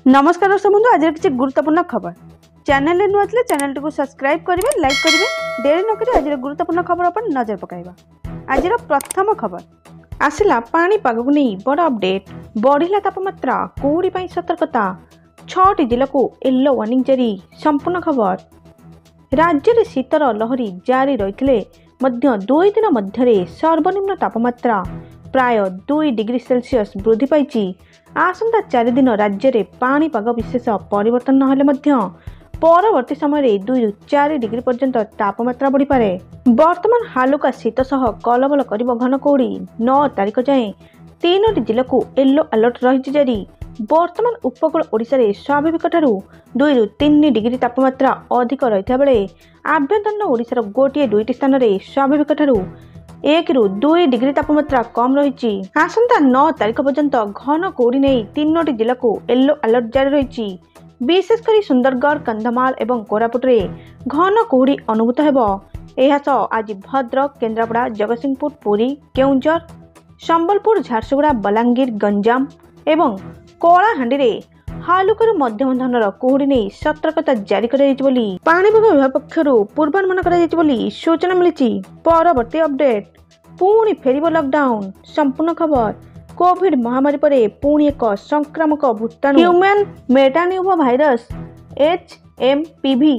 नमस्कार दर्शक बंधु आज किसी गुरुत्वपूर्ण खबर चैनल नुआ थे चैनल टी सब्सक्राइब करेंगे लाइक करेंगे देरी नक आज गुरुत्वपूर्ण खबर पर नजर पकाइबा। आज प्रथम खबर आसला पाणीपाग को नहीं बड़ अपडेट बढ़िला तापमात्रा कुहुड़ी पर सतर्कता 6टी जिला को येलो वार्निंग जारी। संपूर्ण खबर राज्य में शीतर लहरी जारी रही 2 दिन मध्य सर्वनिम्न तापमात्रा प्राय 2 डिग्री सेल्सियस वृद्धि पाई। आसंता 4 दिन राज्य में पाणीपाग विशेष परिवर्तन नहेले परवर्ती समय 2 ରୁ 4 डिग्री पर्यंत तापमात्रा बढ़ी पारे। वर्तमान हालुका शीत सह कलबल कर घन कुहुड़ी 9 तारिख जाए 3टी जिला को येलो अलर्ट रही जारी। वर्तमान उपकूल ओडिशा रे स्वाभाविक 2 ରୁ 3 डिग्री तापमात्रा अधिक रही बेले आभ्यंतरीण ओडिशार गोटे 2ଟି स्थान में स्वाभाविक 1 ରୁ 2 डिग्री तापमात्रा कम रही। आसंता 9 तारिख पर्यंत घन कुहुड़ी नहीं 3ଟି जिला को येलो अलर्ट जारी रही। विशेषकर सुंदरगढ़ कंधमाल एवं कोरापुट रे घन कुहुड़ी अनुभूत हेब। आज भद्रक केन्द्रापड़ा जगतसिंहपुर पुरी केउंझर संबलपुर झारसुगुड़ा बलांगीर गंजाम एवं कलाहांडी रे हालुकर मध्यम धरनर कुहुड़ी नहीं सतर्कता जारी कर पाणीपाग विभाग पक्षर पूर्वानुमान कर सूचना मिली। परवर्ती अपडेट पुणी फेरिबो लॉकडाउन। संपूर्ण खबर कोविड महामारी पर पुणी एक संक्रामक भूताणु ह्यूमन मेटानियोवा भाइरस HMPV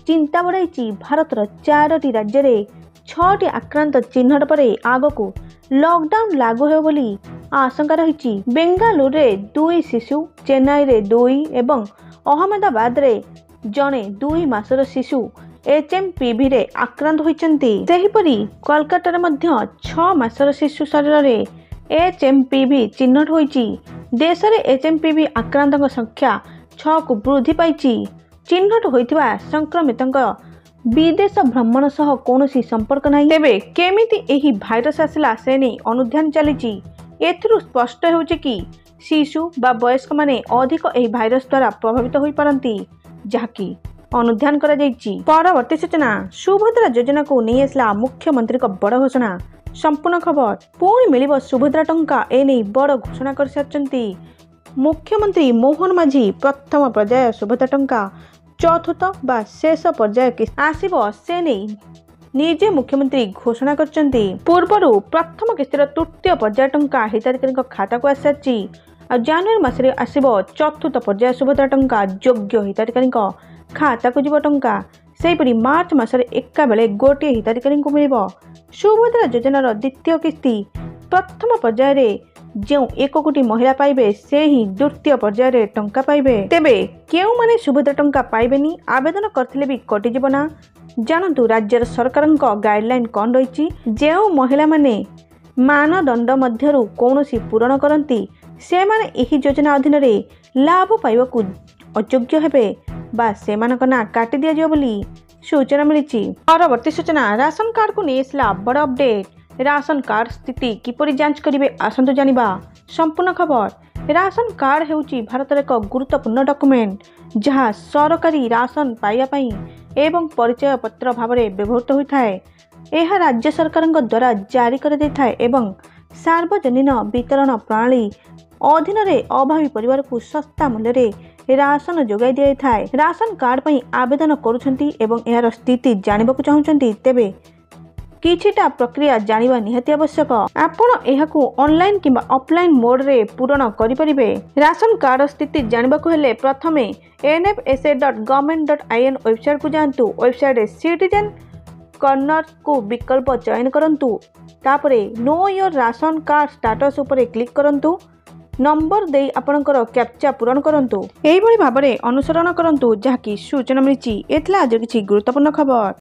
चिंता बढ़ाई। भारतर 4टी राज्य में 6टी आक्रांत चिन्हट पर आग को लॉकडाउन लागू हो बोली आशंका रही। बेंगालुरु रे 2 शिशु, चेन्नई रे 2 एवं अहमदाबाद रे जड़े 2 मासर शिशु HMPV रे आक्रांत होइचंती। सेहिपरि कोलकाता रे मध्य 6 मासर शिशु शरीर रे HMPV चिन्हट होइची। देश रे HMPV आक्रांतक संख्या 6 को वृद्धि पाइची। चिन्हट होइथिबा संक्रमितंक विदेश भ्रमण सह कौनसी संपर्क नहीं। तेबे केमिति एही भाइरस आसला से नहीं अनुध्यान चली। एथिरु स्पष्ट होउचे कि शिशु बा वयस्क माने अधिक एही भाइरस द्वारा प्रभावित होई पारंती जाकी अनुध्यान करा जायछि। परवर्ती सूचना सुभद्रा योजना को नहीं आसला मुख्यमंत्री को बड़ घोषणा। संपूर्ण खबर पुणी मिलिबो सुभद्रा टंका ए नहीं बड़ घोषणा कर सारचंती मुख्यमंत्री मोहन माझी। प्रथम पर्याय सुभद्रा टंका चतुर्थ बा शेष पर्याय आसीबो से नहीं निजे मुख्यमंत्री घोषणा करचंती। पूर्वरु प्रथम किस्तीर तृतीय पर्याय टंका हिताधिकारी खाता को आसाची। जनवरी मासरे आसीबो चतुर्थ पर्याय सुभद्रा टंका योग्य हिताधिकारी खाता को जीव टंका। सेहिपरि मार्च मासरे एका बेले गोटे हिताधिकारी को मिलिबो सुभद्रा योजनार द्वितीय किस्ती। प्रथम पर्याय रे जो 1 कोटी महिला पाइबे से ही द्वितीय पर्याय रे टंका पाइबे। तेबे केउ माने सुभद्रा टंका पाइबेनी आवेदन करथिले भी कटि जीवना जानतु राज्य सरकार गाइडलाइन कौन रही। जो महिला माने मानदंड मध्यरु कौनसी पूरण करती से माने एही योजना अधीन रे लाभ पाइबाकू अयोग्य हेबे बा सेमानक ना काटी दिया जियो बोली सूचना मिली। परवर्ती सूचना राशन कार्ड को नहीं आसला बड़ अपडेट। राशन कार्ड स्थिति किपरि जांच करिवे आसंतु जानिबा। संपूर्ण खबर राशन कार्ड हेउची भारतर एक गुरुत्वपूर्ण डॉक्यूमेंट जहाँ सरकारी राशन पाइबा पई एवं परिचय पत्र भाव में व्यवहृत होता है। यह राज्य सरकार द्वारा जारी कर देता है एवं सार्वजनिक वितरण प्रणाली अधीन रे अभावी परिवार को सस्ता मूल्य रे राशन जोगाई दिया था। राशन कार्ड पई आवेदन करुछंती एवं यार स्थिति जानिबाकू चाहुछंती तेबे किछिटा प्रक्रिया जानिबा निहाती आवश्यक। आपण एहाकू ऑनलाइन किंबा ऑफलाइन मोड रे पूर्ण करि परिबे। राशन कार्ड स्थिति जानिबाकू हेले प्रथमे nfsa.government.in वेबसाइट को जांतु। वेबसाइट रे सिटीजन कॉर्नर को विकल्प चयन करंतु। तापरे know your ration card status ऊपर क्लिक करंतु। नंबर दे आपणकर कैप्चा पूरण करंतु। एही भली भाबरे अनुसरण करंतु जाकी सूचना मिलिछि। एतला आज किछि गुरुत्वपूर्ण खबर।